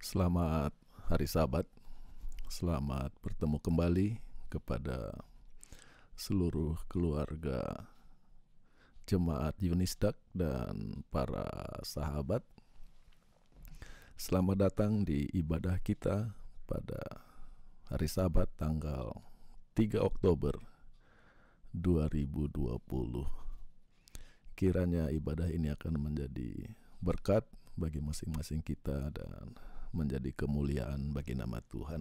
Selamat hari Sabat, selamat bertemu kembali kepada seluruh keluarga jemaat Unisdak dan para sahabat. Selamat datang di ibadah kita pada hari Sabat tanggal 3 Oktober 2020. Kiranya ibadah ini akan menjadi berkat bagi masing-masing kita dan menjadi kemuliaan bagi nama Tuhan.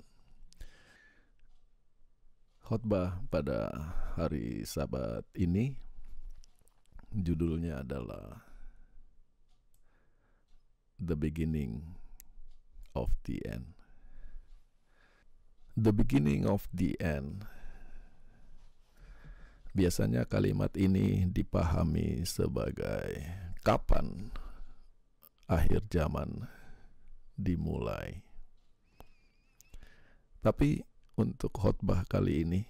Khotbah pada hari Sabat ini judulnya adalah The Beginning of the End. The beginning of the end. Biasanya kalimat ini dipahami sebagai kapan akhir zaman dimulai. Tapi untuk khotbah kali ini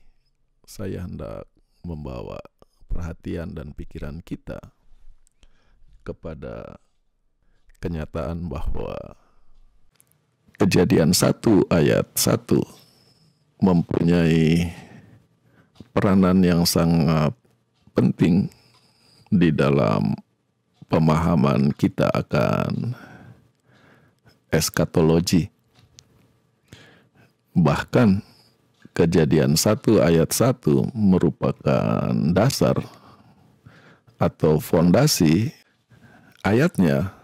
saya hendak membawa perhatian dan pikiran kita kepada kenyataan bahwa Kejadian 1 ayat 1 mempunyai peranan yang sangat penting di dalam pemahaman kita akan eskatologi. Bahkan Kejadian 1 ayat 1 merupakan dasar atau fondasi. Ayatnya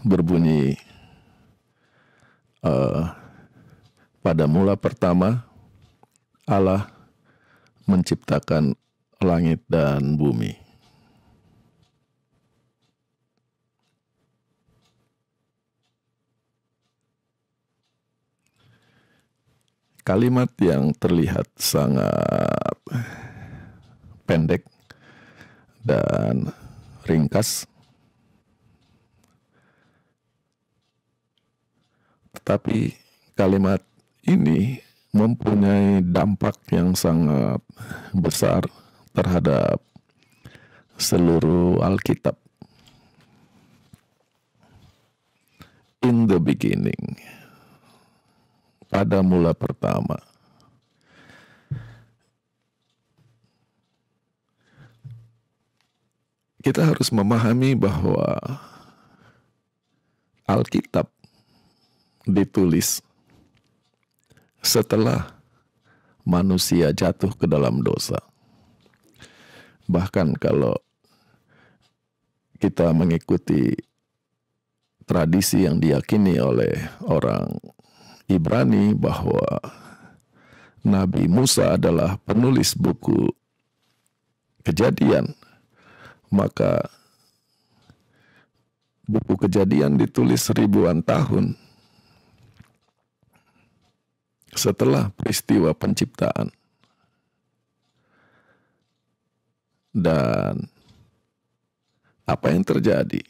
berbunyi, pada mula pertama Allah menciptakan langit dan bumi. Kalimat yang terlihat sangat pendek dan ringkas, tetapi kalimat ini mempunyai dampak yang sangat besar terhadap seluruh Alkitab. In the beginning, pada mula pertama. Kita harus memahami bahwa Alkitab ditulis setelah manusia jatuh ke dalam dosa. Bahkan kalau kita mengikuti tradisi yang diyakini oleh orang Ibrani bahwa Nabi Musa adalah penulis buku Kejadian, maka buku Kejadian ditulis ribuan tahun setelah peristiwa penciptaan. Dan apa yang terjadi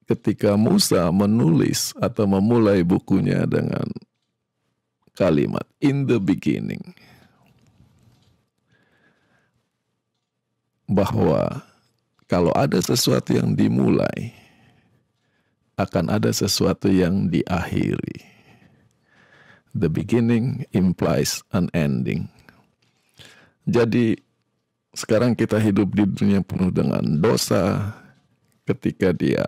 ketika Musa menulis atau memulai bukunya dengan kalimat in the beginning, bahwa kalau ada sesuatu yang dimulai, akan ada sesuatu yang diakhiri. The beginning implies an ending. Jadi sekarang kita hidup di dunia penuh dengan dosa. Ketika dia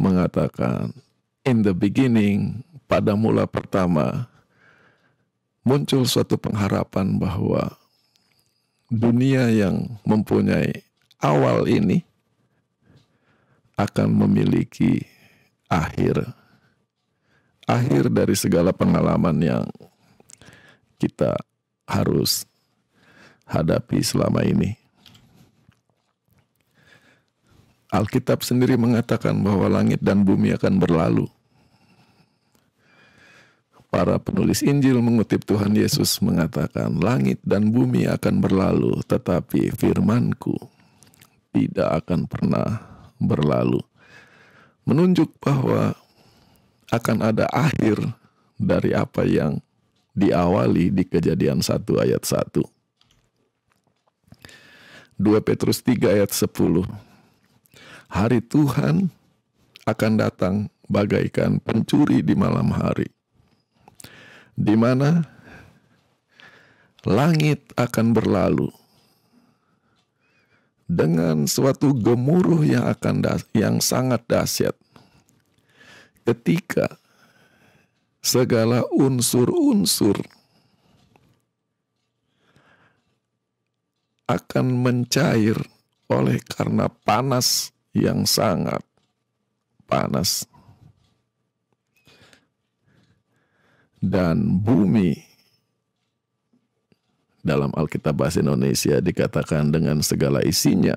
mengatakan in the beginning, pada mula pertama, muncul suatu pengharapan bahwa dunia yang mempunyai awal ini akan memiliki akhir dari segala pengalaman yang kita harus hadapi selama ini. Alkitab sendiri mengatakan bahwa langit dan bumi akan berlalu. Para penulis Injil mengutip Tuhan Yesus mengatakan, langit dan bumi akan berlalu, tetapi firman-Ku tidak akan pernah berlalu. Menunjuk bahwa akan ada akhir dari apa yang diawali di Kejadian 1 ayat 1. 2 Petrus 3 ayat 10. Hari Tuhan akan datang bagaikan pencuri di malam hari, di mana langit akan berlalu dengan suatu gemuruh yang sangat dahsyat, ketika segala unsur-unsur akan mencair oleh karena panas yang sangat panas. Dan bumi, dalam Alkitab Bahasa Indonesia dikatakan dengan segala isinya,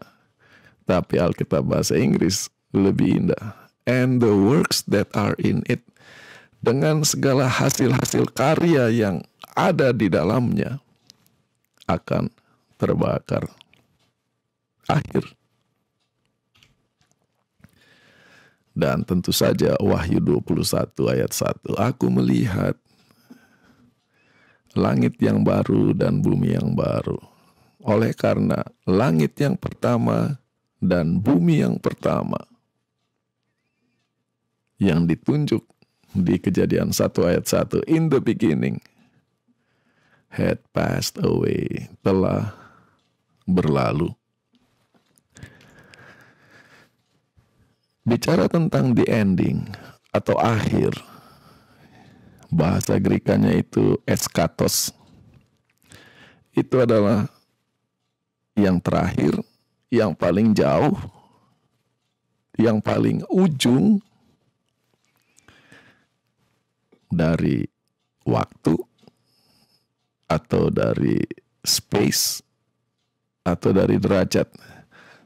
tapi Alkitab Bahasa Inggris lebih indah. And the works that are in it, dengan segala hasil-hasil karya yang ada di dalamnya akan terbakar. Akhir. Dan tentu saja Wahyu 21 ayat 1, aku melihat langit yang baru dan bumi yang baru. Oleh karena langit yang pertama dan bumi yang pertama yang ditunjuk di Kejadian 1 ayat 1, in the beginning had passed away, telah berlalu. Bicara tentang the ending atau akhir, bahasa Grekanya itu eskatos. Itu adalah yang terakhir, yang paling jauh, yang paling ujung dari waktu atau dari space atau dari derajat.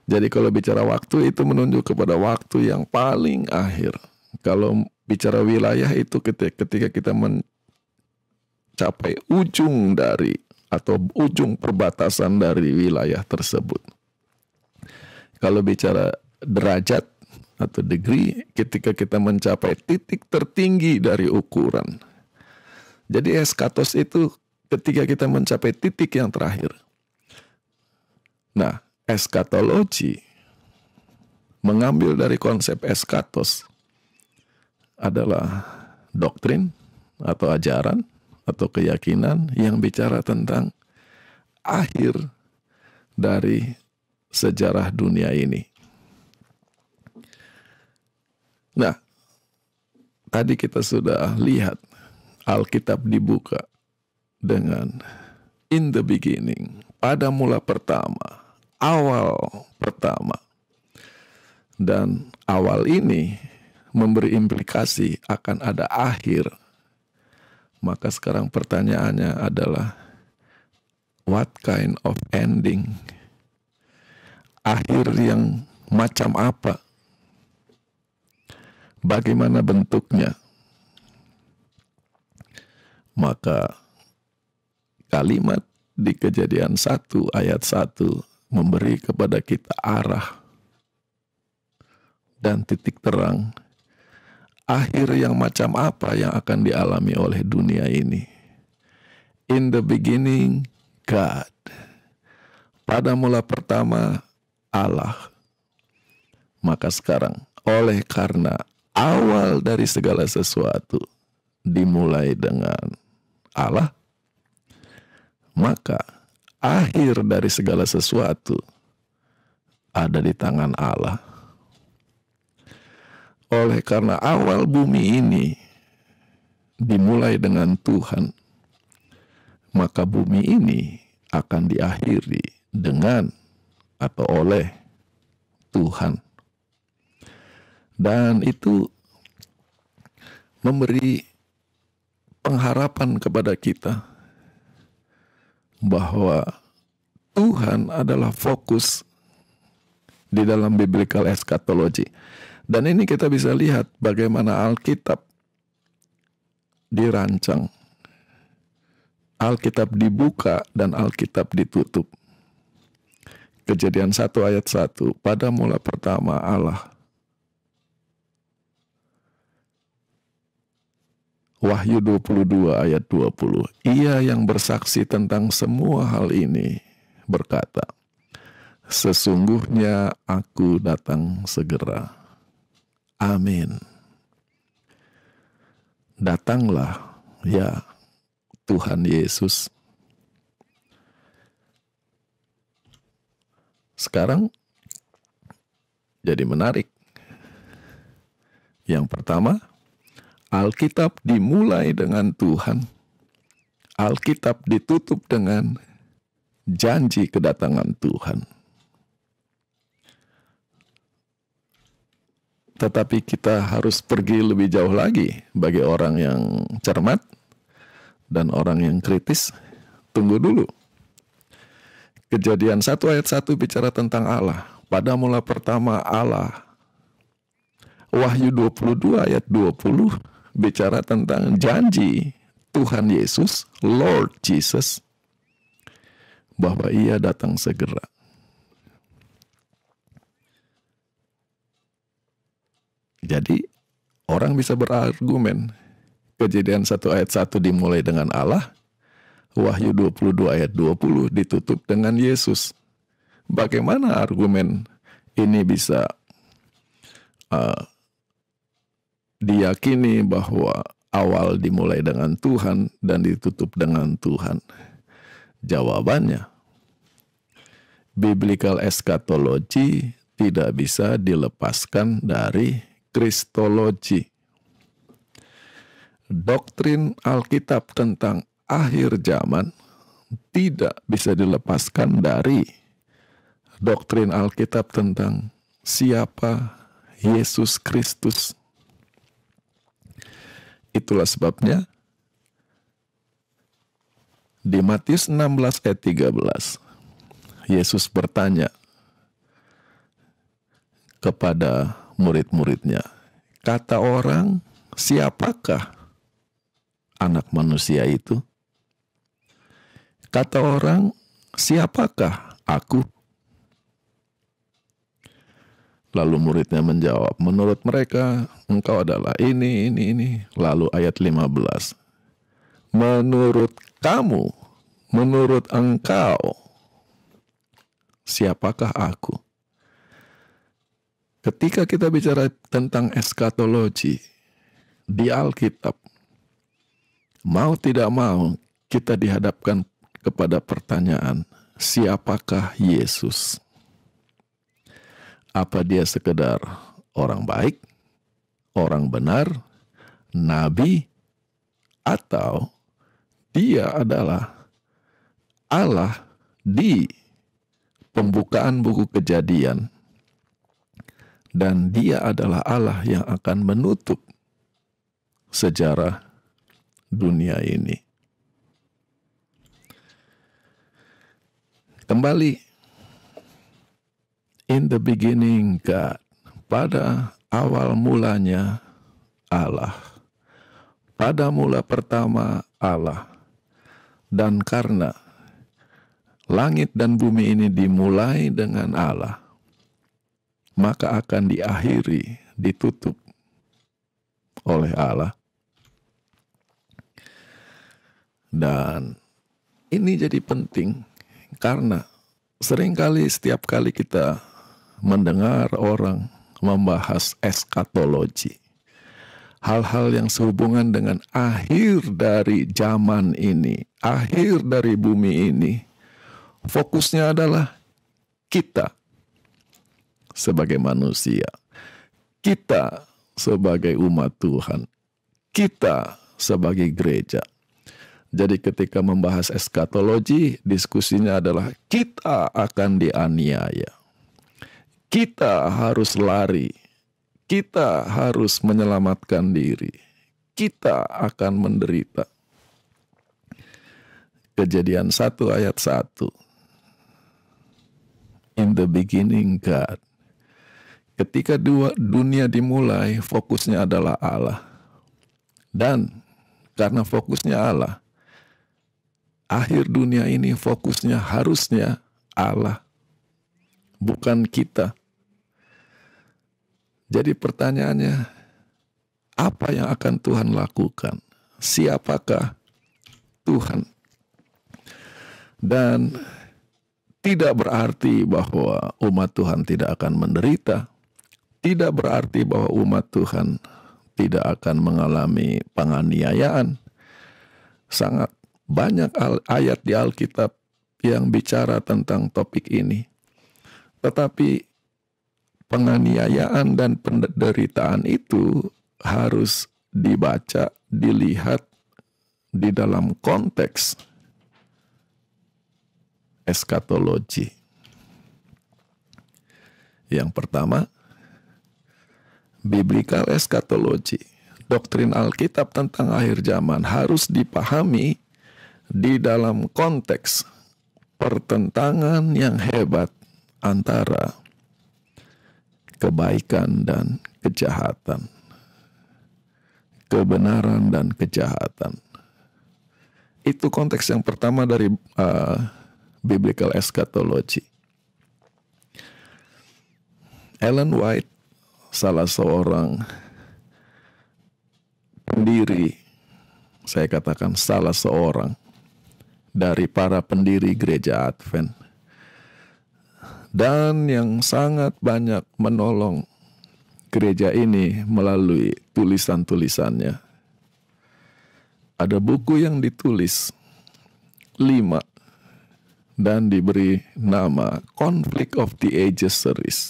Jadi kalau bicara waktu itu menunjuk kepada waktu yang paling akhir. Kalau bicara wilayah itu ketika kita mencapai ujung dari atau ujung perbatasan dari wilayah tersebut. Kalau bicara derajat atau degree, ketika kita mencapai titik tertinggi dari ukuran. Jadi eskatos itu ketika kita mencapai titik yang terakhir. Nah, eskatologi mengambil dari konsep eskatos adalah doktrin atau ajaran atau keyakinan yang bicara tentang akhir dari sejarah dunia ini. Nah, tadi kita sudah lihat Alkitab dibuka dengan in the beginning, pada mula pertama, awal pertama. Dan awal ini memberi implikasi akan ada akhir. Maka sekarang pertanyaannya adalah, what kind of ending? Akhir yang macam apa? Bagaimana bentuknya? Maka kalimat di Kejadian 1 ayat 1 memberi kepada kita arah dan titik terang akhir yang macam apa yang akan dialami oleh dunia ini. In the beginning, God. Pada mula pertama, Allah. Maka sekarang, oleh karena awal dari segala sesuatu dimulai dengan Allah, maka akhir dari segala sesuatu ada di tangan Allah. Oleh karena awal bumi ini dimulai dengan Tuhan, maka bumi ini akan diakhiri dengan atau oleh Tuhan. Dan itu memberi pengharapan kepada kita bahwa Tuhan adalah fokus di dalam biblical eschatology. Dan ini kita bisa lihat bagaimana Alkitab dirancang. Alkitab dibuka dan Alkitab ditutup. Kejadian 1 ayat 1, pada mula pertama Allah. Wahyu 22 ayat 20, ia yang bersaksi tentang semua hal ini berkata, sesungguhnya aku datang segera. Amin. datanglah ya Tuhan Yesus. Sekarang jadi menarik. Yang pertama, Alkitab dimulai dengan Tuhan. Alkitab ditutup dengan janji kedatangan Tuhan. Tetapi kita harus pergi lebih jauh lagi bagi orang yang cermat dan orang yang kritis. Tunggu dulu. Kejadian 1 ayat 1 bicara tentang Allah. Pada mula pertama Allah. Wahyu 22 ayat 20 bicara tentang janji Tuhan Yesus, Lord Jesus, bahwa ia datang segera. Jadi orang bisa berargumen, Kejadian 1 ayat 1 dimulai dengan Allah, Wahyu 22 ayat 20 ditutup dengan Yesus. Bagaimana argumen ini bisa diyakini bahwa awal dimulai dengan Tuhan dan ditutup dengan Tuhan? Jawabannya, biblical eschatology tidak bisa dilepaskan dari kristologi. Doktrin Alkitab tentang akhir zaman tidak bisa dilepaskan dari doktrin Alkitab tentang siapa Yesus Kristus. Itulah sebabnya di Matius 16 ayat 13 Yesus bertanya kepada murid-muridnya, kata orang, siapakah anak manusia itu? Kata orang, siapakah aku? Lalu muridnya menjawab, menurut mereka engkau adalah ini. Lalu ayat 15, menurut kamu, menurut engkau, siapakah aku? Ketika kita bicara tentang eskatologi di Alkitab, mau tidak mau kita dihadapkan kepada pertanyaan, siapakah Yesus? Apa dia sekedar orang baik, orang benar, nabi, atau dia adalah Allah di pembukaan buku Kejadian, dan dia adalah Allah yang akan menutup sejarah dunia ini. Kembali, in the beginning God, pada awal mulanya Allah, pada mula pertama Allah, dan karena langit dan bumi ini dimulai dengan Allah, maka akan diakhiri, ditutup oleh Allah. Dan ini jadi penting karena seringkali setiap kali kita mendengar orang membahas eskatologi, hal-hal yang sehubungan dengan akhir dari zaman ini, akhir dari bumi ini, fokusnya adalah kita sebagai manusia, kita sebagai umat Tuhan, kita sebagai gereja. Jadi ketika membahas eskatologi, diskusinya adalah kita akan dianiaya, kita harus lari, kita harus menyelamatkan diri, kita akan menderita. Kejadian 1 ayat 1. In the beginning God. Ketika dunia dimulai, fokusnya adalah Allah. Dan karena fokusnya Allah, akhir dunia ini fokusnya harusnya Allah, bukan kita. Jadi pertanyaannya, apa yang akan Tuhan lakukan? Siapakah Tuhan? Dan tidak berarti bahwa umat Tuhan tidak akan menderita. Tidak berarti bahwa umat Tuhan tidak akan mengalami penganiayaan. Sangat banyak ayat di Alkitab yang bicara tentang topik ini. Tetapi penganiayaan dan penderitaan itu harus dibaca, dilihat di dalam konteks eskatologi. Yang pertama, biblical eschatology. Doktrin Alkitab tentang akhir zaman harus dipahami di dalam konteks pertentangan yang hebat antara kebaikan dan kejahatan, kebenaran dan kejahatan. Itu konteks yang pertama dari biblical eschatology. Ellen White, salah seorang pendiri, saya katakan salah seorang dari para pendiri gereja Advent, dan yang sangat banyak menolong gereja ini melalui tulisan-tulisannya. Ada buku yang ditulis 5 dan diberi nama Conflict of the Ages Series,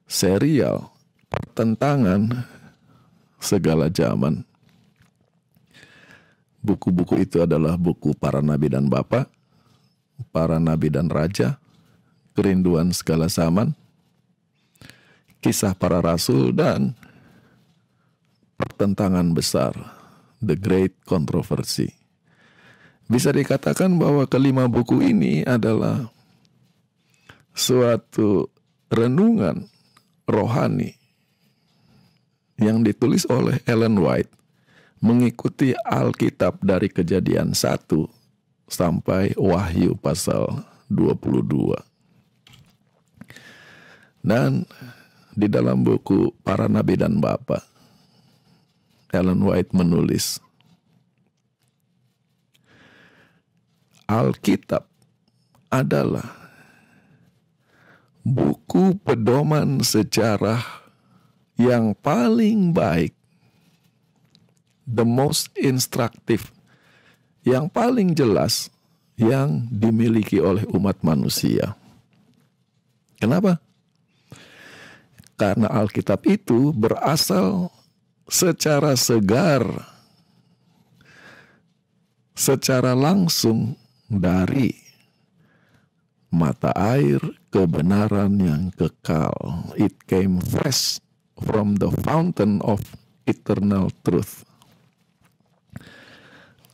serial pertentangan segala zaman. Buku-buku itu adalah buku Para Nabi dan Bapa, Para Nabi dan Raja, Kerinduan Segala Zaman, Kisah Para Rasul, dan Pertentangan Besar, The Great Controversy. Bisa dikatakan bahwa kelima buku ini adalah suatu renungan rohani yang ditulis oleh Ellen White mengikuti Alkitab dari Kejadian 1 sampai Wahyu pasal 22. Dan di dalam buku Para Nabi dan Bapa, Ellen White menulis, Alkitab adalah buku pedoman sejarah yang paling baik, the most instructive, yang paling jelas yang dimiliki oleh umat manusia. Kenapa? Karena Alkitab itu berasal secara segar, secara langsung dari mata air kebenaran yang kekal. It came fresh from the fountain of eternal truth.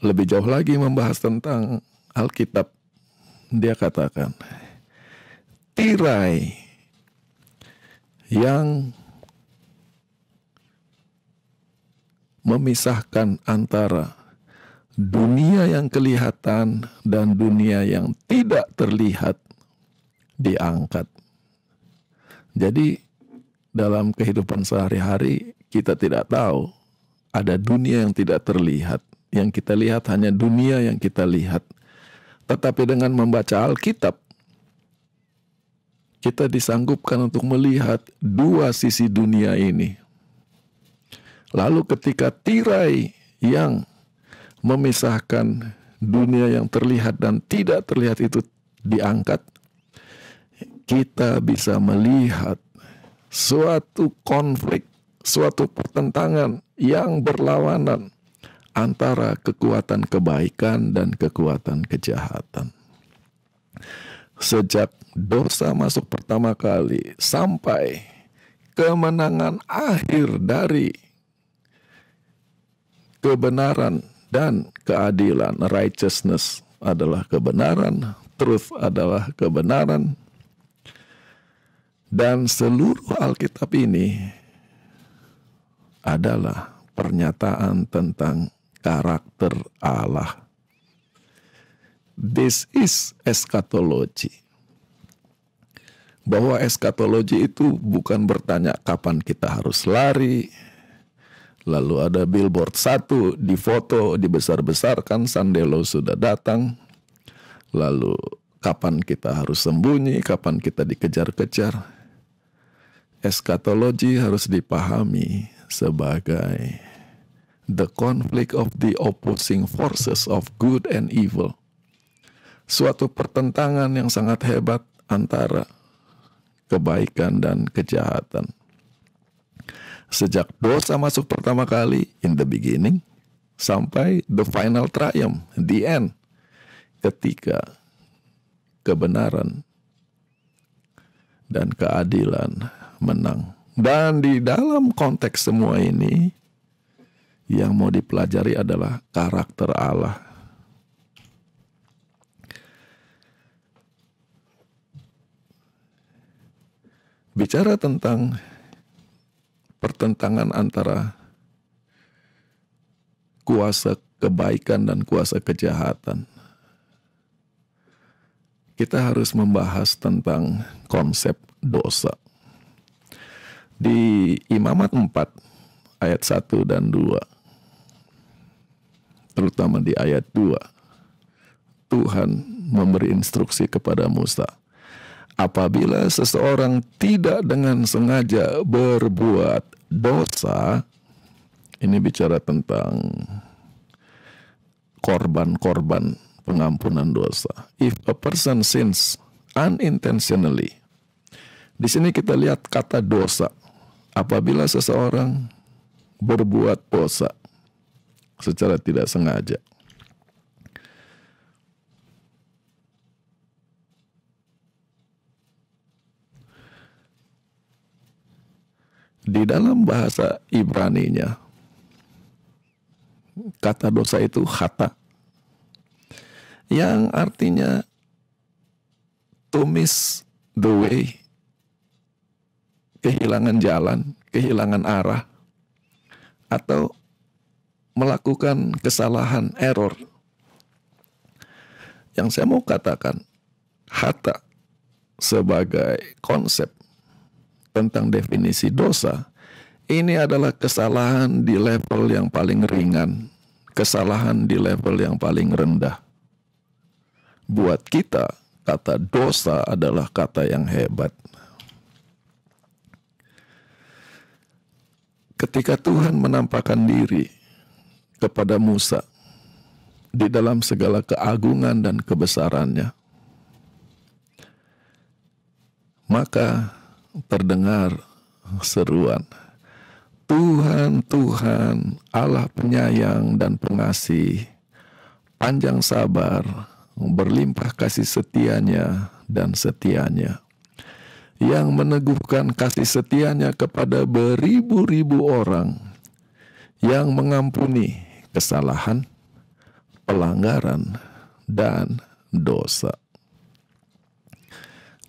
Lebih jauh lagi membahas tentang Alkitab, dia katakan, tirai yang memisahkan antara dunia yang kelihatan dan dunia yang tidak terlihat diangkat. Jadi dalam kehidupan sehari-hari kita tidak tahu ada dunia yang tidak terlihat. Yang kita lihat hanya dunia yang kita lihat. Tetapi dengan membaca Alkitab, kita disanggupkan untuk melihat dua sisi dunia ini. Lalu ketika tirai yang memisahkan dunia yang terlihat dan tidak terlihat itu diangkat, kita bisa melihat suatu konflik, suatu pertentangan yang berlawanan antara kekuatan kebaikan dan kekuatan kejahatan. Sejak dosa masuk pertama kali sampai kemenangan akhir dari kebenaran dan keadilan, righteousness adalah kebenaran, truth adalah kebenaran, dan seluruh Alkitab ini adalah pernyataan tentang karakter Allah. This is eschatology. Bahwa eschatology itu bukan bertanya kapan kita harus lari, lalu ada billboard satu difoto, dibesar-besarkan, Sandelo sudah datang, lalu kapan kita harus sembunyi, kapan kita dikejar-kejar. Eschatology harus dipahami sebagai the conflict of the opposing forces of good and evil. Suatu pertentangan yang sangat hebat antara kebaikan dan kejahatan. Sejak dosa masuk pertama kali, in the beginning, sampai the final triumph, the end, ketika kebenaran dan keadilan menang. Dan di dalam konteks semua ini, yang mau dipelajari adalah karakter Allah. Bicara tentang pertentangan antara kuasa kebaikan dan kuasa kejahatan, kita harus membahas tentang konsep dosa. Di Imamat 4 ayat 1 dan 2, terutama di ayat 2, Tuhan memberi instruksi kepada Musa, apabila seseorang tidak dengan sengaja berbuat dosa, ini bicara tentang korban-korban pengampunan dosa. If a person sins unintentionally, di sini kita lihat kata dosa. Apabila seseorang berbuat dosa secara tidak sengaja. Di dalam bahasa Ibraninya, kata dosa itu khata, yang artinya to miss the way, kehilangan jalan, kehilangan arah, atau melakukan kesalahan, error. Yang saya mau katakan, khata sebagai konsep tentang definisi dosa, ini adalah kesalahan di level yang paling ringan, kesalahan di level yang paling rendah. Buat kita, kata dosa adalah kata yang hebat. Ketika Tuhan menampakkan diri kepada Musa di dalam segala keagungan dan kebesarannya, maka terdengar seruan, Tuhan, Tuhan, Allah penyayang dan pengasih, panjang sabar, berlimpah kasih setianya dan setianya, yang meneguhkan kasih setianya kepada beribu-ribu orang, yang mengampuni kesalahan, pelanggaran, dan dosa.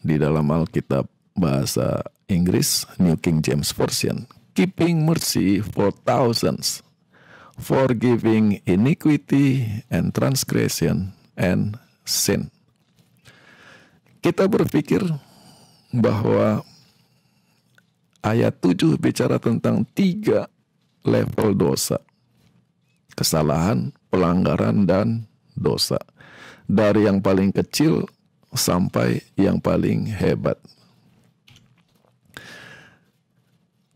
Di dalam Alkitab bahasa Inggris, New King James Version, keeping mercy for thousands, forgiving iniquity and transgression and sin. Kita berpikir bahwa ayat 7 bicara tentang 3 level dosa. Kesalahan, pelanggaran, dan dosa. Dari yang paling kecil sampai yang paling hebat.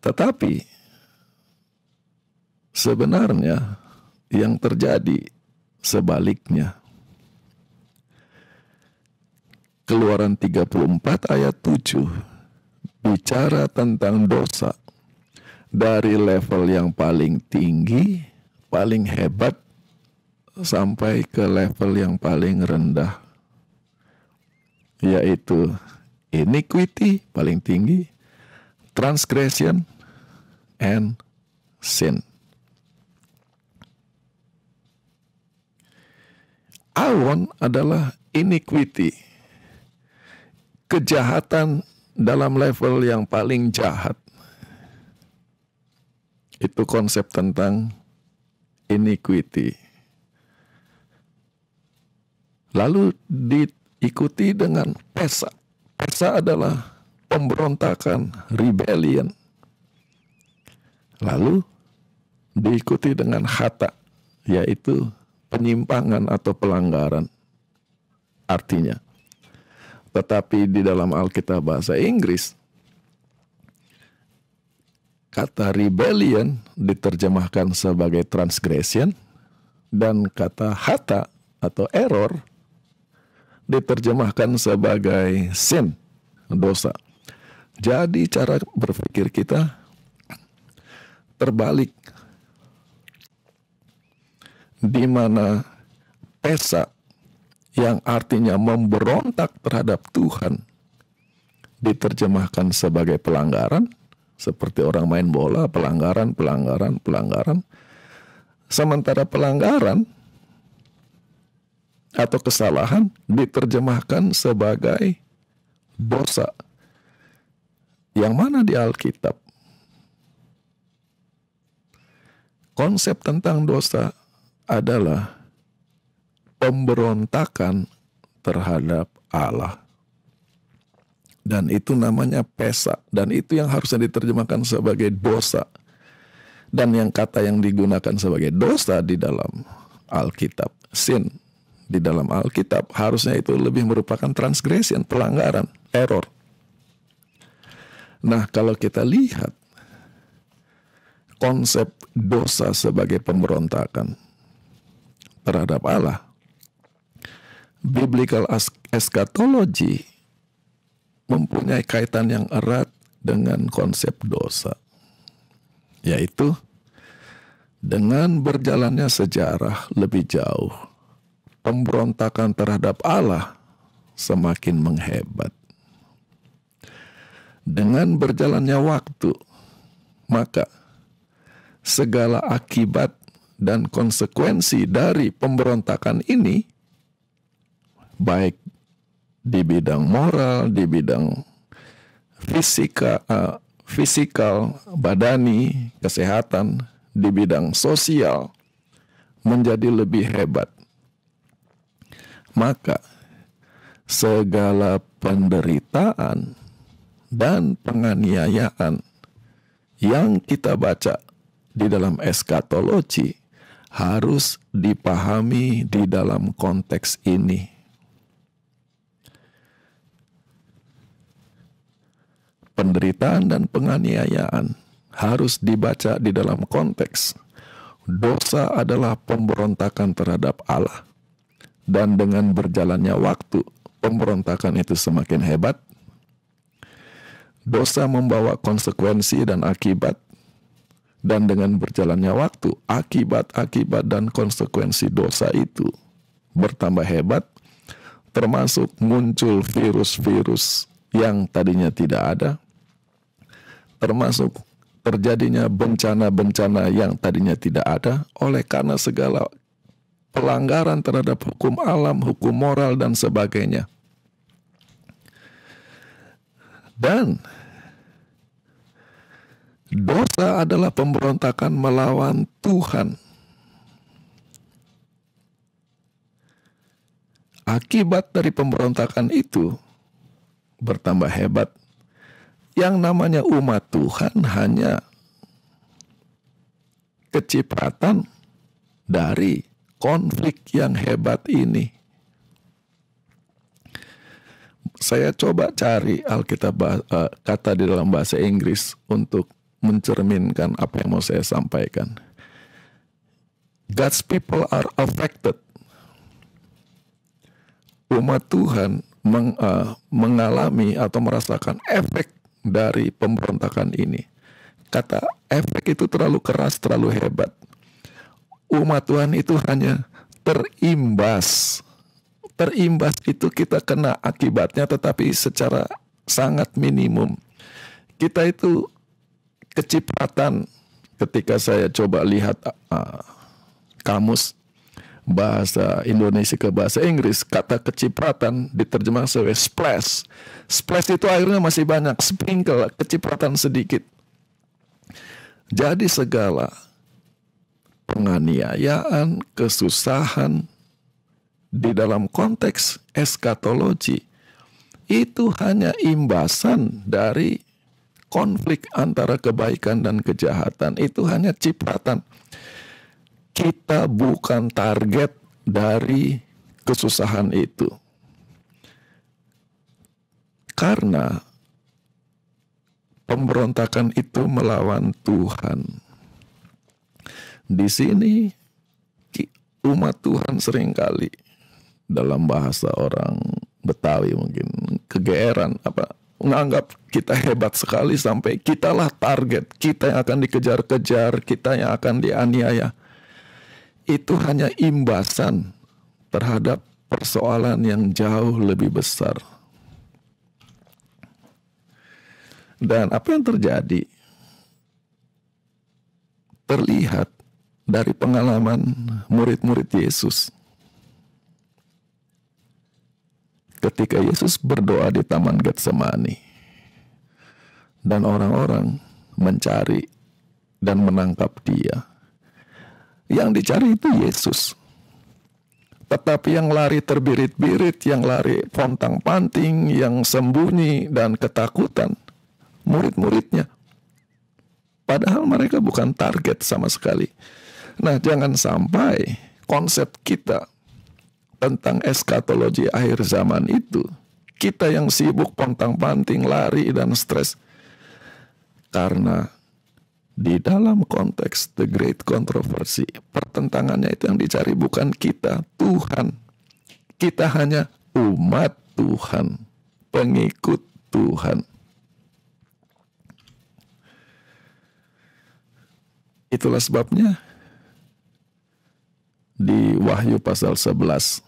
Tetapi sebenarnya yang terjadi sebaliknya. Keluaran 34 ayat 7 bicara tentang dosa dari level yang paling tinggi, paling hebat, sampai ke level yang paling rendah, yaitu iniquity paling tinggi, transgression, and sin. Awon adalah iniquity, kejahatan dalam level yang paling jahat. Itu konsep tentang iniquity. Lalu diikuti dengan pesa. Pesa adalah pemberontakan, rebellion. Lalu diikuti dengan khata, yaitu penyimpangan atau pelanggaran. Artinya, tetapi di dalam Alkitab bahasa Inggris, kata rebellion diterjemahkan sebagai transgression, dan kata hata atau error diterjemahkan sebagai sin, dosa. Jadi cara berpikir kita terbalik, di mana pesa yang artinya memberontak terhadap Tuhan diterjemahkan sebagai pelanggaran, seperti orang main bola, pelanggaran. Sementara pelanggaran atau kesalahan diterjemahkan sebagai dosa. Yang mana di Alkitab konsep tentang dosa adalah pemberontakan terhadap Allah. Dan itu namanya pesa. Dan itu yang harusnya diterjemahkan sebagai dosa. Dan yang kata yang digunakan sebagai dosa di dalam Alkitab, sin, di dalam Alkitab, harusnya itu lebih merupakan transgression, pelanggaran, error. Nah, kalau kita lihat konsep dosa sebagai pemberontakan terhadap Allah, biblical eschatology mempunyai kaitan yang erat dengan konsep dosa, yaitu dengan berjalannya sejarah lebih jauh, pemberontakan terhadap Allah semakin menghebat. Dengan berjalannya waktu, maka segala akibat dan konsekuensi dari pemberontakan ini, baik di bidang moral, di bidang fisikal, badani, kesehatan, di bidang sosial, menjadi lebih hebat. Maka segala penderitaan dan penganiayaan yang kita baca di dalam eskatologi harus dipahami di dalam konteks ini. Penderitaan dan penganiayaan harus dibaca di dalam konteks dosa adalah pemberontakan terhadap Allah, dan dengan berjalannya waktu pemberontakan itu semakin hebat. Dosa membawa konsekuensi dan akibat, dan dengan berjalannya waktu akibat-akibat dan konsekuensi dosa itu bertambah hebat, termasuk muncul virus-virus yang tadinya tidak ada, termasuk terjadinya bencana-bencana yang tadinya tidak ada oleh karena segala pelanggaran terhadap hukum alam, hukum moral, dan sebagainya. Dan dosa adalah pemberontakan melawan Tuhan. Akibat dari pemberontakan itu bertambah hebat. Yang namanya umat Tuhan hanya kecipratan dari konflik yang hebat ini. Saya coba cari Alkitab kata di dalam bahasa Inggris untuk mencerminkan apa yang mau saya sampaikan. God's people are affected. Umat Tuhan mengalami atau merasakan efek dari pemberontakan ini. Kata efek itu terlalu keras, terlalu hebat. Umat Tuhan itu hanya terimbas. Terimbas itu kita kena akibatnya, tetapi secara sangat minimum. Kita itu kecipratan. Ketika saya coba lihat kamus bahasa Indonesia ke bahasa Inggris, kata kecipratan diterjemahkan sebagai splash. Splash itu airnya masih banyak, sprinkle, kecipratan sedikit. Jadi segala penganiayaan, kesusahan di dalam konteks eskatologi itu hanya imbasan dari konflik antara kebaikan dan kejahatan. Itu hanya cipratan. Kita bukan target dari kesusahan itu. Karena pemberontakan itu melawan Tuhan. Di sini umat Tuhan seringkali dalam bahasa orang Betawi mungkin kegeeran, menganggap kita hebat sekali sampai kitalah target, kita yang akan dikejar-kejar, kita yang akan dianiaya. Itu hanya imbasan terhadap persoalan yang jauh lebih besar. Dan apa yang terjadi terlihat dari pengalaman murid-murid Yesus. Ketika Yesus berdoa di Taman Getsemani, dan orang-orang mencari dan menangkap dia. Yang dicari itu Yesus. Tetapi yang lari terbirit-birit, yang lari pontang-panting, yang sembunyi dan ketakutan, murid-muridnya. Padahal mereka bukan target sama sekali. Nah, jangan sampai konsep kita tentang eskatologi akhir zaman itu, kita yang sibuk pontang-panting, lari dan stres. Karena di dalam konteks The Great Controversy, pertentangannya itu yang dicari bukan kita, Tuhan. Kita hanya umat Tuhan, pengikut Tuhan. Itulah sebabnya di Wahyu pasal 11,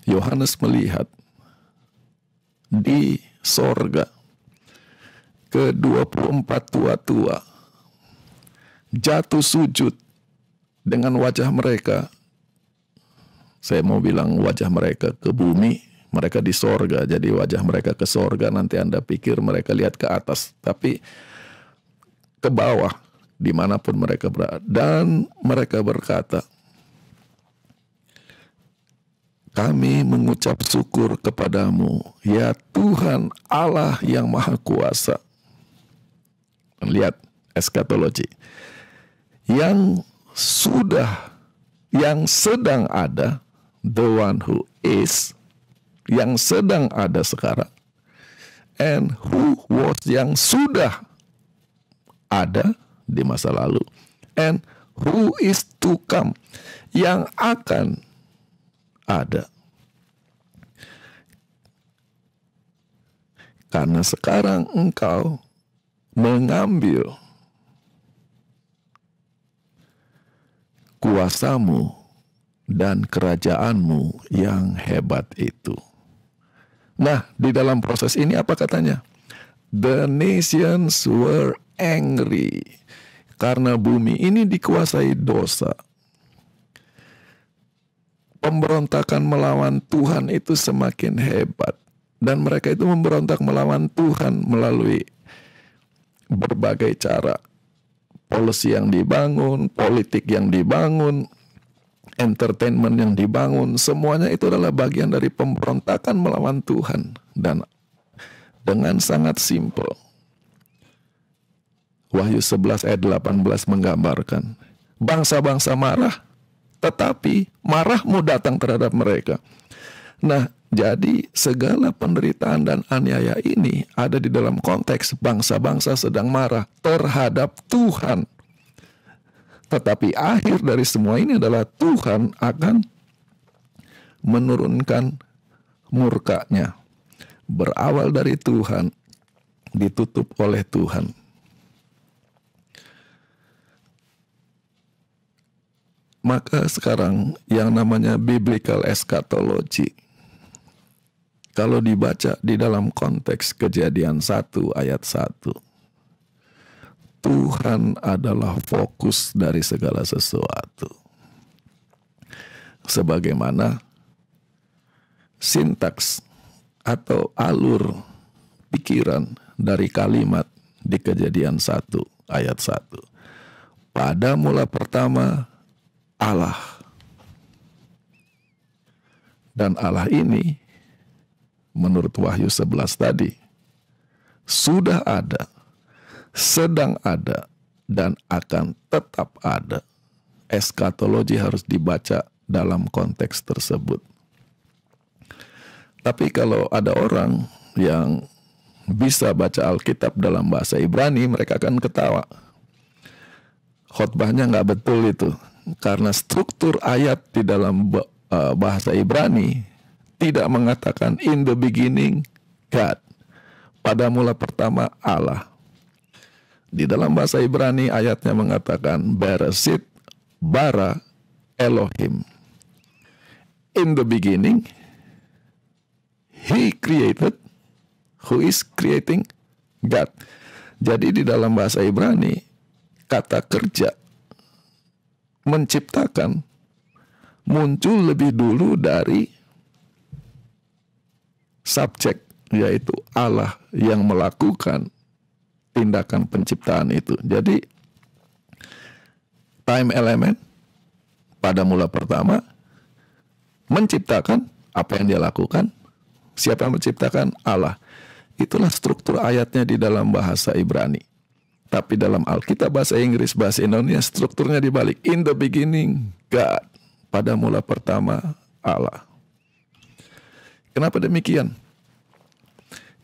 Yohanes melihat di sorga ke-24 tua-tua jatuh sujud dengan wajah mereka. Saya mau bilang wajah mereka ke bumi, mereka di sorga, jadi wajah mereka ke sorga. Nanti Anda pikir mereka lihat ke atas, tapi ke bawah dimanapun mereka berada. Dan mereka berkata, kami mengucap syukur kepadamu, ya Tuhan Allah yang Maha Kuasa. Lihat eskatologi. Yang sedang ada, the one who is, yang sedang ada sekarang, and who was, yang sudah ada di masa lalu, and who is to come, yang akan ada. Karena sekarang engkau mengambil kuasamu dan kerajaanmu yang hebat itu. Nah, di dalam proses ini apa katanya? The nations were angry. Karena bumi ini dikuasai dosa. Pemberontakan melawan Tuhan itu semakin hebat. Dan mereka itu memberontak melawan Tuhan melalui berbagai cara. Polisi yang dibangun, politik yang dibangun, entertainment yang dibangun, semuanya itu adalah bagian dari pemberontakan melawan Tuhan. Dan dengan sangat simpel, Wahyu 11 ayat 18 menggambarkan, bangsa-bangsa marah, tetapi marahmu datang terhadap mereka. Nah, jadi segala penderitaan dan aniaya ini ada di dalam konteks bangsa-bangsa sedang marah terhadap Tuhan. Tetapi akhir dari semua ini adalah Tuhan akan menurunkan murka-Nya. Berawal dari Tuhan, ditutup oleh Tuhan. Maka sekarang yang namanya biblical eschatology, kalau dibaca di dalam konteks Kejadian 1 ayat 1, Tuhan adalah fokus dari segala sesuatu. Sebagaimana sintaks atau alur pikiran dari kalimat di Kejadian 1 ayat 1. Pada mula pertama Allah. Dan Allah ini menurut Wahyu 11 tadi sudah ada, sedang ada, dan akan tetap ada. Eskatologi harus dibaca dalam konteks tersebut. Tapi kalau ada orang yang bisa baca Alkitab dalam bahasa Ibrani, mereka akan ketawa. Khotbahnya nggak betul itu, karena struktur ayat di dalam bahasa Ibrani tidak mengatakan in the beginning God, pada mula pertama Allah. Di dalam bahasa Ibrani ayatnya mengatakan Bereshit bara Elohim. In the beginning He created. Who is creating? God. Jadi di dalam bahasa Ibrani kata kerja menciptakan muncul lebih dulu dari subjek, yaitu Allah yang melakukan tindakan penciptaan itu. Jadi time element pada mula pertama menciptakan. Apa yang dia lakukan? Siapa yang menciptakan? Allah. Itulah struktur ayatnya di dalam bahasa Ibrani. Tapi dalam Alkitab bahasa Inggris, bahasa Indonesia, strukturnya dibalik. In the beginning God, pada mula pertama Allah. Kenapa demikian?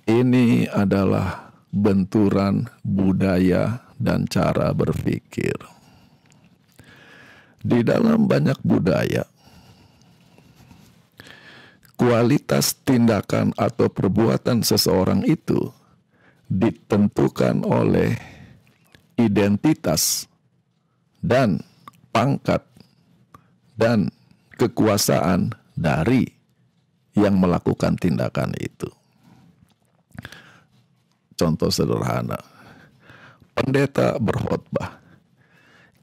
Ini adalah benturan budaya dan cara berpikir. Di dalam banyak budaya, kualitas tindakan atau perbuatan seseorang itu ditentukan oleh identitas dan pangkat dan kekuasaan dari yang melakukan tindakan itu. Contoh sederhana, pendeta berkhotbah.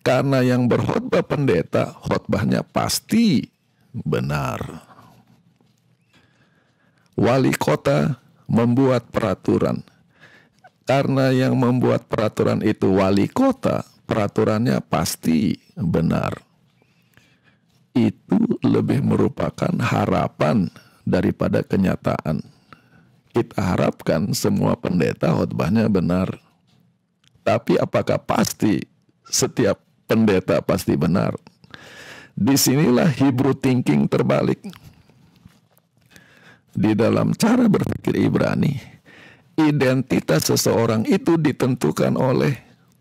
Karena yang berkhotbah pendeta, khotbahnya pasti benar. Wali kota membuat peraturan. Karena yang membuat peraturan itu wali kota, peraturannya pasti benar. Itu lebih merupakan harapan daripada kenyataan. Kita harapkan semua pendeta khotbahnya benar. Tapi apakah pasti setiap pendeta pasti benar? Disinilah Hebrew thinking terbalik. Di dalam cara berpikir Ibrani, identitas seseorang itu ditentukan oleh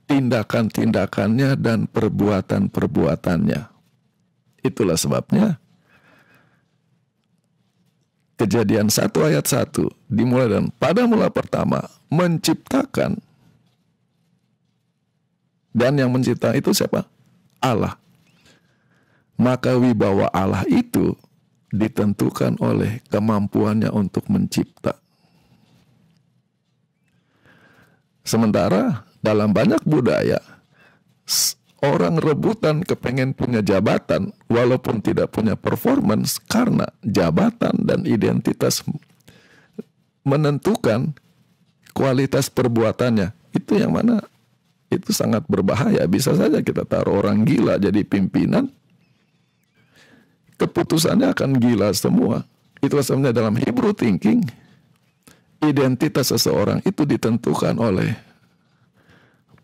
tindakan-tindakannya dan perbuatan-perbuatannya. Itulah sebabnya Kejadian 1 ayat 1 dimulai dengan pada mula pertama menciptakan, dan yang menciptakan itu siapa? Allah. Maka wibawa Allah itu ditentukan oleh kemampuannya untuk mencipta. Sementara dalam banyak budaya, orang rebutan kepengen punya jabatan walaupun tidak punya performance, karena jabatan dan identitas menentukan kualitas perbuatannya. Itu yang mana? Itu sangat berbahaya. Bisa saja kita taruh orang gila jadi pimpinan, keputusannya akan gila semua. Itu sebenarnya dalam Hebrew thinking, identitas seseorang itu ditentukan oleh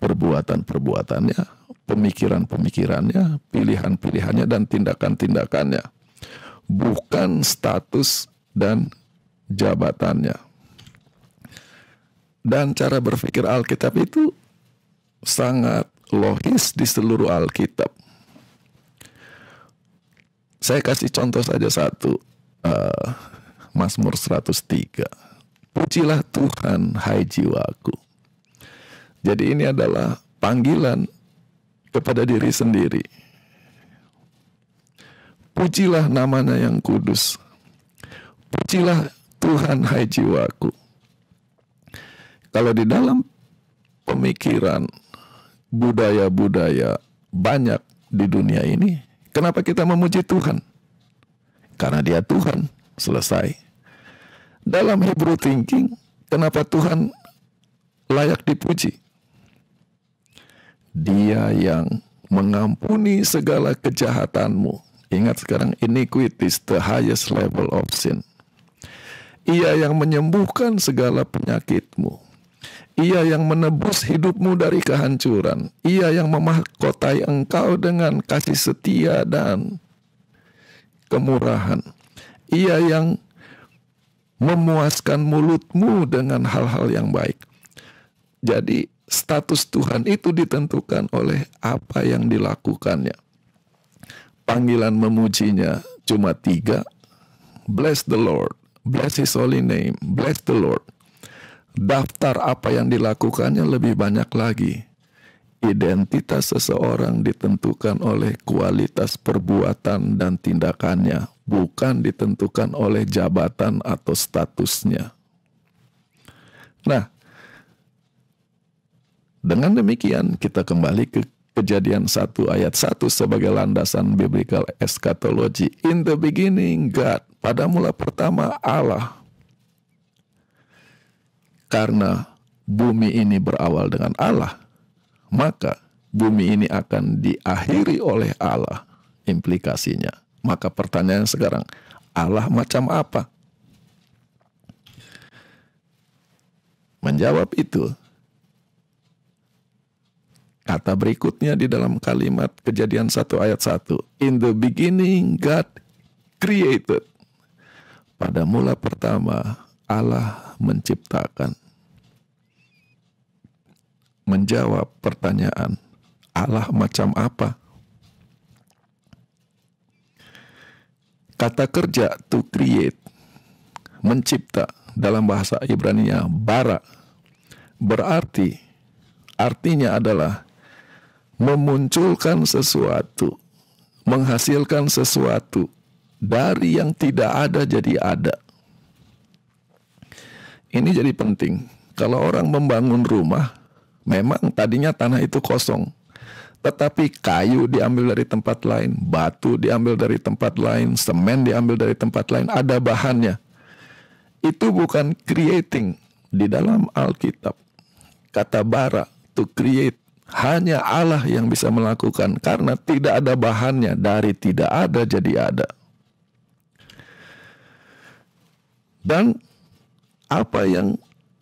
perbuatan-perbuatannya, pemikiran-pemikirannya, pilihan-pilihannya, dan tindakan-tindakannya, bukan status dan jabatannya. Dan cara berpikir Alkitab itu sangat logis di seluruh Alkitab. Saya kasih contoh saja satu, Mazmur 103. Pujilah Tuhan, hai jiwaku. Jadi ini adalah panggilan kepada diri sendiri. Pujilah namanya yang kudus. Pujilah Tuhan, hai jiwaku. Kalau di dalam pemikiran budaya-budaya banyak di dunia ini, kenapa kita memuji Tuhan? Karena Dia Tuhan, selesai. Dalam Hebrew thinking, kenapa Tuhan layak dipuji? Dia yang mengampuni segala kejahatanmu. Ingat sekarang, iniquity is the highest level of sin. Ia yang menyembuhkan segala penyakitmu. Ia yang menebus hidupmu dari kehancuran. Ia yang memahkotai engkau dengan kasih setia dan kemurahan. Ia yang memuaskan mulutmu dengan hal-hal yang baik. Jadi status Tuhan itu ditentukan oleh apa yang dilakukannya. Panggilan memujinya cuma 3. Bless the Lord, bless His holy name, bless the Lord. Daftar apa yang dilakukannya lebih banyak lagi. Identitas seseorang ditentukan oleh kualitas perbuatan dan tindakannya, bukan ditentukan oleh jabatan atau statusnya. Nah, dengan demikian kita kembali ke Kejadian 1 ayat 1 sebagai landasan biblical eschatology. In the beginning God, pada mula pertama Allah. Karena bumi ini berawal dengan Allah, maka bumi ini akan diakhiri oleh Allah. Implikasinya. Maka pertanyaan sekarang, Allah macam apa? Menjawab itu, kata berikutnya di dalam kalimat Kejadian 1 ayat 1. In the beginning God created. Pada mula pertama Allah menciptakan. Menjawab pertanyaan, Allah macam apa? Kata kerja to create, mencipta, dalam bahasa Ibrani-nya bara, artinya adalah memunculkan sesuatu, menghasilkan sesuatu dari yang tidak ada jadi ada. Ini jadi penting. Kalau orang membangun rumah, memang tadinya tanah itu kosong, tetapi kayu diambil dari tempat lain, batu diambil dari tempat lain, semen diambil dari tempat lain, ada bahannya. Itu bukan creating. Di dalam Alkitab, kata bara, to create, hanya Allah yang bisa melakukan, karena tidak ada bahannya. Dari tidak ada jadi ada. Dan apa yang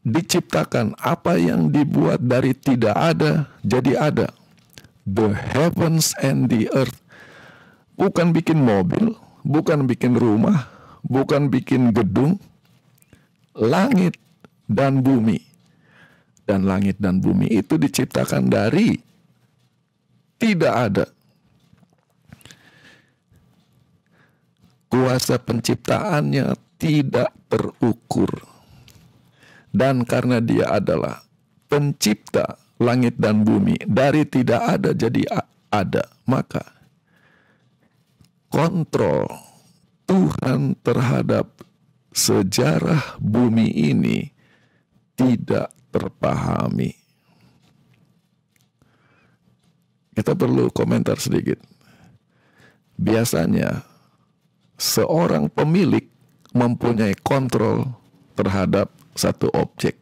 diciptakan, apa yang dibuat dari tidak ada jadi ada. The heavens and the earth. Bukan bikin mobil, bukan bikin rumah, bukan bikin gedung. Langit dan bumi. Dan langit dan bumi itu diciptakan dari tidak ada. Kuasa penciptaannya tidak terukur. Dan karena dia adalah pencipta langit dan bumi, dari tidak ada jadi ada, maka kontrol Tuhan terhadap sejarah bumi ini tidak terpahami. Kita perlu komentar sedikit. Biasanya seorang pemilik mempunyai kontrol terhadap satu objek.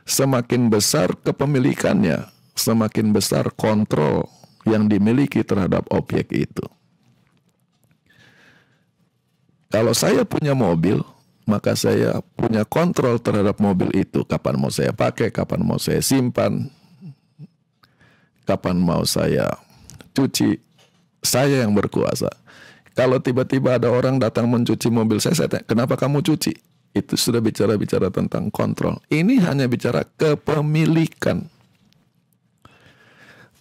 Semakin besar kepemilikannya, semakin besar kontrol yang dimiliki terhadap objek itu. Kalau saya punya mobil, maka saya punya kontrol terhadap mobil itu. Kapan mau saya pakai, kapan mau saya simpan, kapan mau saya cuci. Saya yang berkuasa. Kalau tiba-tiba ada orang datang mencuci mobil saya tanya, kenapa kamu cuci? Itu sudah bicara tentang kontrol. Ini hanya bicara kepemilikan.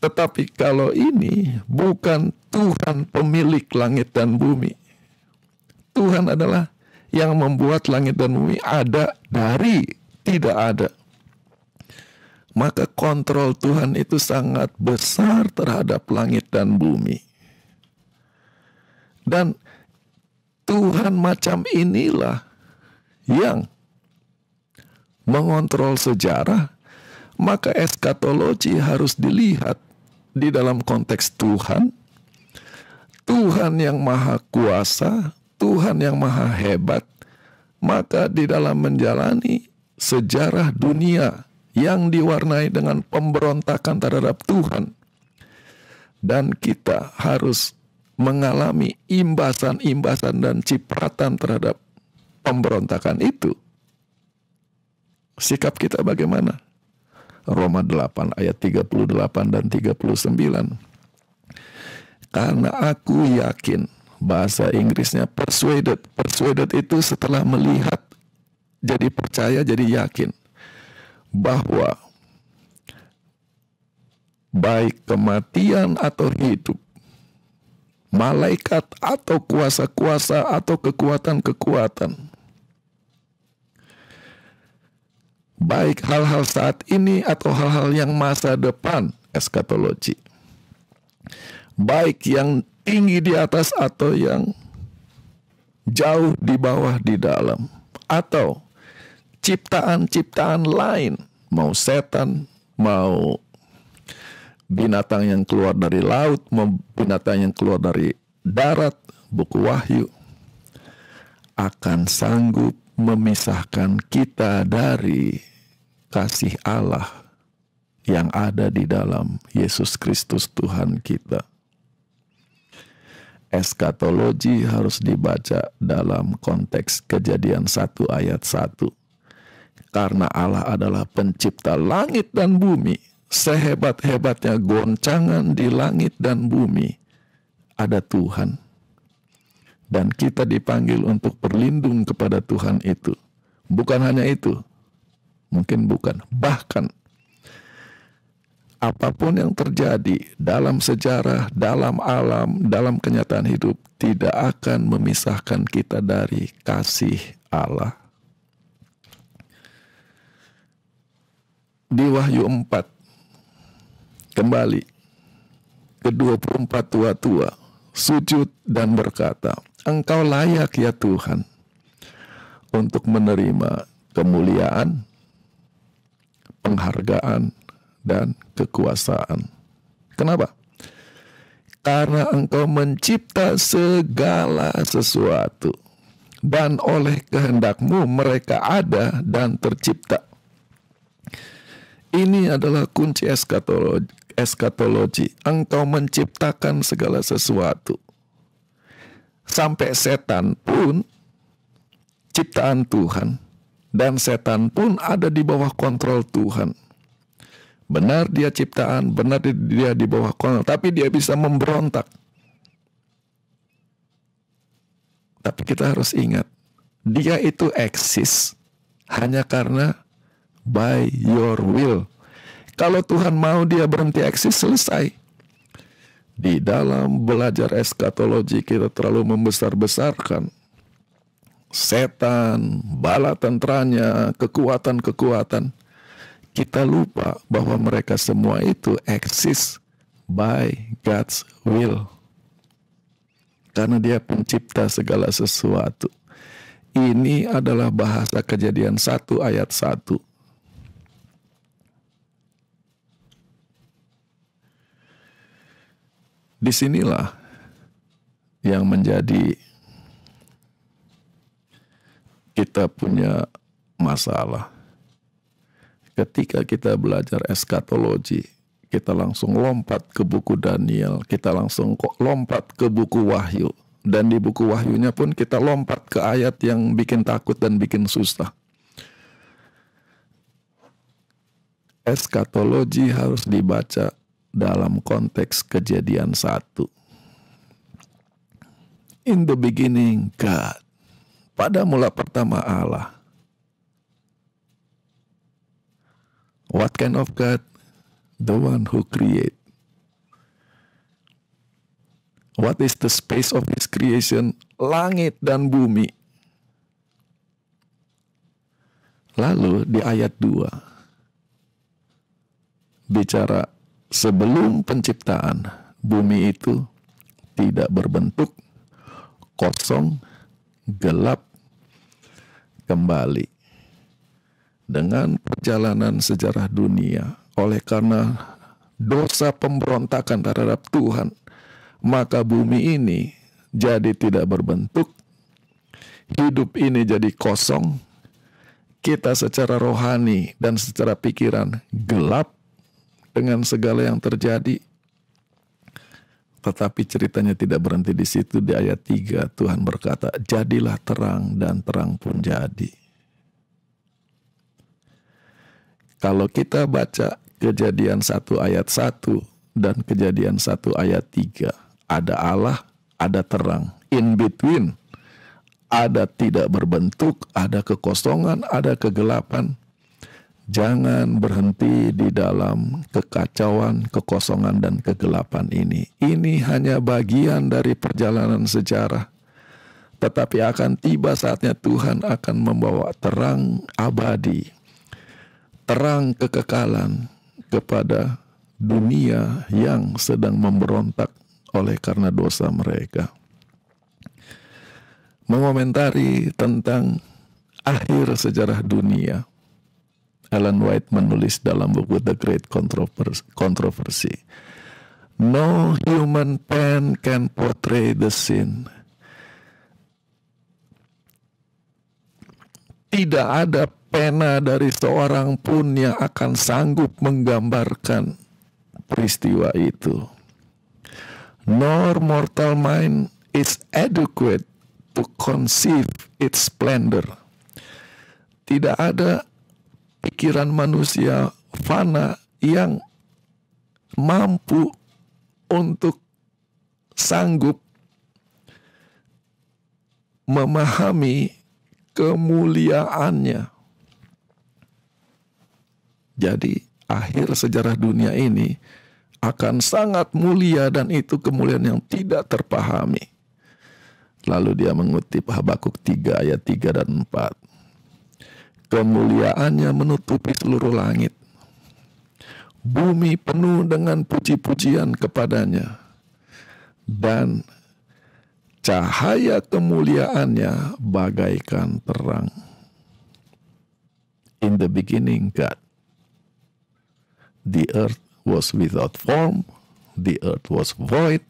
Tetapi kalau ini bukan Tuhan pemilik langit dan bumi. Tuhan adalah yang membuat langit dan bumi ada dari tidak ada. Maka kontrol Tuhan itu sangat besar terhadap langit dan bumi. Dan Tuhan macam inilah yang mengontrol sejarah. Maka eskatologi harus dilihat di dalam konteks Tuhan. Tuhan yang maha kuasa, Tuhan yang maha hebat, maka di dalam menjalani sejarah dunia yang diwarnai dengan pemberontakan terhadap Tuhan, dan kita harus mengalami imbasan-imbasan dan cipratan terhadap pemberontakan itu. Sikap kita bagaimana? Roma 8 ayat 38 dan 39. Karena aku yakin, bahasa Inggrisnya persuaded. Persuaded itu setelah melihat jadi percaya, jadi yakin bahwa baik kematian atau hidup, malaikat atau kuasa-kuasa atau kekuatan-kekuatan, baik hal-hal saat ini atau hal-hal yang masa depan, eskatologi, baik yang tinggi di atas atau yang jauh di bawah di dalam, atau ciptaan-ciptaan lain, mau setan, mau binatang yang keluar dari laut, mau binatang yang keluar dari darat, buku Wahyu akan sanggup memisahkan kita dari kasih Allah yang ada di dalam Yesus Kristus Tuhan kita. Eskatologi harus dibaca dalam konteks Kejadian 1 ayat 1. Karena Allah adalah pencipta langit dan bumi. Sehebat-hebatnya goncangan di langit dan bumi, ada Tuhan. Dan kita dipanggil untuk berlindung kepada Tuhan itu. Bukan hanya itu, mungkin bukan, bahkan apapun yang terjadi dalam sejarah, dalam alam, dalam kenyataan hidup, tidak akan memisahkan kita dari kasih Allah. Di Wahyu 4, kembali, ke-24 tua-tua sujud dan berkata, Engkau layak ya Tuhan untuk menerima kemuliaan, penghargaan, dan kekuasaan. Kenapa? Karena Engkau mencipta segala sesuatu, dan oleh kehendak-Mu mereka ada dan tercipta. Ini adalah kunci eskatologi. Engkau menciptakan segala sesuatu. Sampai setan pun ciptaan Tuhan. Dan setan pun ada di bawah kontrol Tuhan. Benar dia ciptaan, benar dia di bawah kontrol. Tapi dia bisa memberontak. Tapi kita harus ingat, dia itu eksis hanya karena by your will. Kalau Tuhan mau dia berhenti eksis, selesai. Di dalam belajar eskatologi kita terlalu membesar-besarkan setan, bala tenteranya, kekuatan-kekuatan. Kita lupa bahwa mereka semua itu eksis by God's will. Karena dia pencipta segala sesuatu. Ini adalah bahasa Kejadian 1 ayat 1. Disinilah yang menjadi kita punya masalah. Ketika kita belajar eskatologi, kita langsung lompat ke buku Daniel, kita langsung lompat ke buku Wahyu. Dan di buku Wahyunya pun kita lompat ke ayat yang bikin takut dan bikin susah. Eskatologi harus dibaca dalam konteks Kejadian 1. In the beginning, God. Pada mula pertama Allah. What kind of God? The one who create. What is the space of his creation? Langit dan bumi. Lalu di ayat 2. Bicara sebelum penciptaan, bumi itu tidak berbentuk, kosong, gelap, kembali. Dengan perjalanan sejarah dunia, oleh karena dosa pemberontakan terhadap Tuhan, maka bumi ini jadi tidak berbentuk, hidup ini jadi kosong, kita secara rohani dan secara pikiran gelap, dengan segala yang terjadi. Tetapi ceritanya tidak berhenti di situ. Di ayat 3 Tuhan berkata, jadilah terang, dan terang pun jadi. Kalau kita baca Kejadian 1 ayat 1 dan Kejadian 1 ayat 3, ada Allah, ada terang. In between ada tidak berbentuk, ada kekosongan, ada kegelapan. Jangan berhenti di dalam kekacauan, kekosongan, dan kegelapan ini. Ini hanya bagian dari perjalanan sejarah. Tetapi akan tiba saatnya Tuhan akan membawa terang abadi, terang kekekalan kepada dunia yang sedang memberontak oleh karena dosa mereka. Mengomentari tentang akhir sejarah dunia, Ellen White menulis dalam buku The Great Controversy, "No human pen can portray the sin." Tidak ada pena dari seorang pun yang akan sanggup menggambarkan peristiwa itu. Nor mortal mind is adequate to conceive its splendor. Tidak ada pikiran manusia fana yang mampu untuk sanggup memahami kemuliaannya. Jadi akhir sejarah dunia ini akan sangat mulia, dan itu kemuliaan yang tidak terpahami. Lalu dia mengutip Habakuk 3 ayat 3 dan 4. Kemuliaannya menutupi seluruh langit. Bumi penuh dengan puji-pujian kepadanya. Dan cahaya kemuliaannya bagaikan terang. In the beginning God. The earth was without form. The earth was void.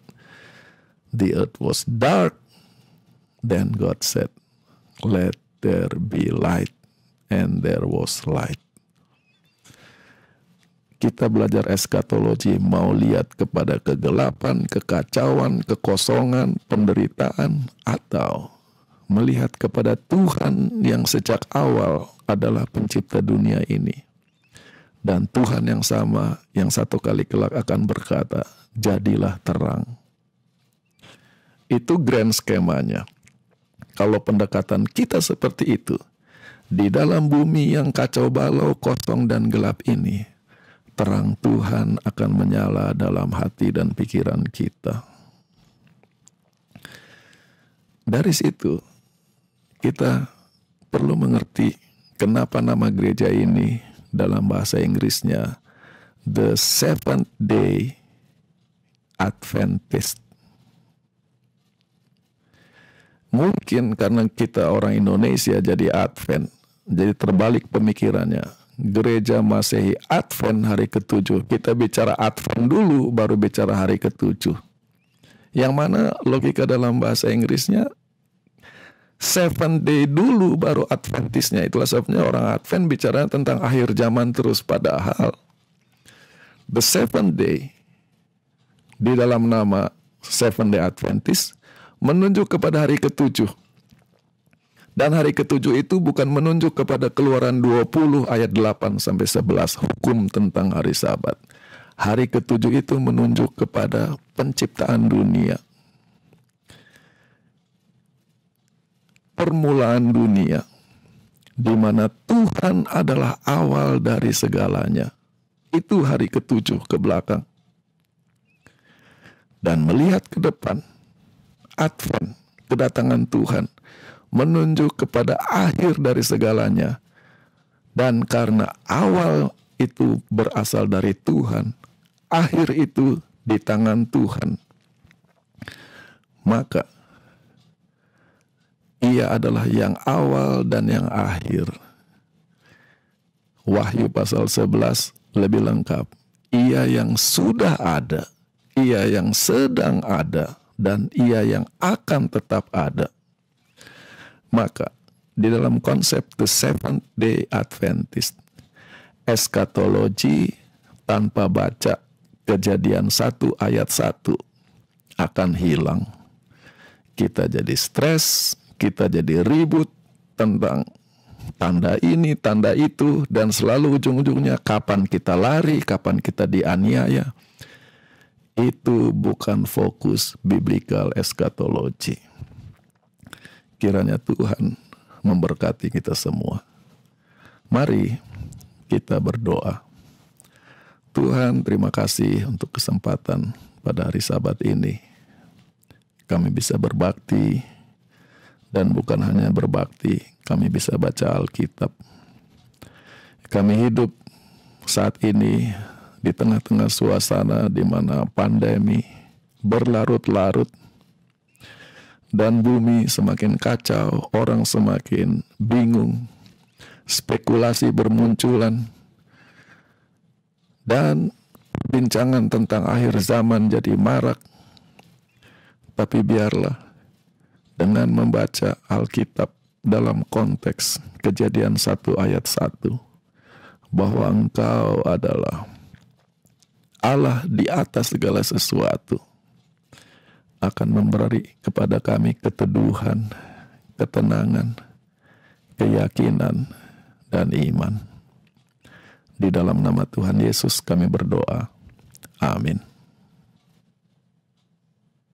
The earth was dark. Then God said, "Let there be light." And there was light. Kita belajar eskatologi mau lihat kepada kegelapan, kekacauan, kekosongan, penderitaan, atau melihat kepada Tuhan yang sejak awal adalah pencipta dunia ini. Dan Tuhan yang sama yang satu kali kelak akan berkata, "Jadilah terang." Itu grand skemanya. Kalau pendekatan kita seperti itu, di dalam bumi yang kacau balau, kosong, dan gelap ini, terang Tuhan akan menyala dalam hati dan pikiran kita. Dari situ, kita perlu mengerti kenapa nama gereja ini dalam bahasa Inggrisnya The Seventh Day Adventist. Mungkin karena kita orang Indonesia jadi Advent, jadi terbalik pemikirannya. Gereja Masehi Advent hari ke-7. Kita bicara Advent dulu, baru bicara hari ke-7. Yang mana logika dalam bahasa Inggrisnya, Seventh Day dulu, baru Adventisnya. Itulah sebabnya orang Advent bicara tentang akhir zaman terus. Padahal The Seventh Day di dalam nama Seventh Day Adventist menunjuk kepada hari ke-7. Dan hari ke-7 itu bukan menunjuk kepada Keluaran 20 ayat 8 sampai 11 hukum tentang hari Sabat. Hari ke-7 itu menunjuk kepada penciptaan dunia. Permulaan dunia, di mana Tuhan adalah awal dari segalanya. Itu hari ke-7 ke belakang. Dan melihat ke depan, Advent, kedatangan Tuhan, menunjuk kepada akhir dari segalanya. Dan karena awal itu berasal dari Tuhan, akhir itu di tangan Tuhan, maka Ia adalah yang awal dan yang akhir. Wahyu pasal 11 lebih lengkap. Ia yang sudah ada, Ia yang sedang ada, dan Ia yang akan tetap ada. Maka di dalam konsep The Seventh Day Adventist, eskatologi tanpa baca Kejadian 1 ayat 1 akan hilang. Kita jadi stres, kita jadi ribut tentang tanda ini, tanda itu, dan selalu ujung-ujungnya kapan kita lari, kapan kita dianiaya. Itu bukan fokus biblical eskatologi. Kiranya Tuhan memberkati kita semua. Mari kita berdoa. Tuhan, terima kasih untuk kesempatan pada hari Sabat ini. Kami bisa berbakti, dan bukan hanya berbakti, kami bisa baca Alkitab. Kami hidup saat ini di tengah-tengah suasana di mana pandemi berlarut-larut dan bumi semakin kacau, orang semakin bingung, spekulasi bermunculan, dan bincangan tentang akhir zaman jadi marak. Tapi biarlah dengan membaca Alkitab dalam konteks Kejadian 1 ayat 1, bahwa Engkau adalah Allah di atas segala sesuatu, akan memberi kepada kami keteduhan, ketenangan, keyakinan, dan iman. Di dalam nama Tuhan Yesus kami berdoa. Amin.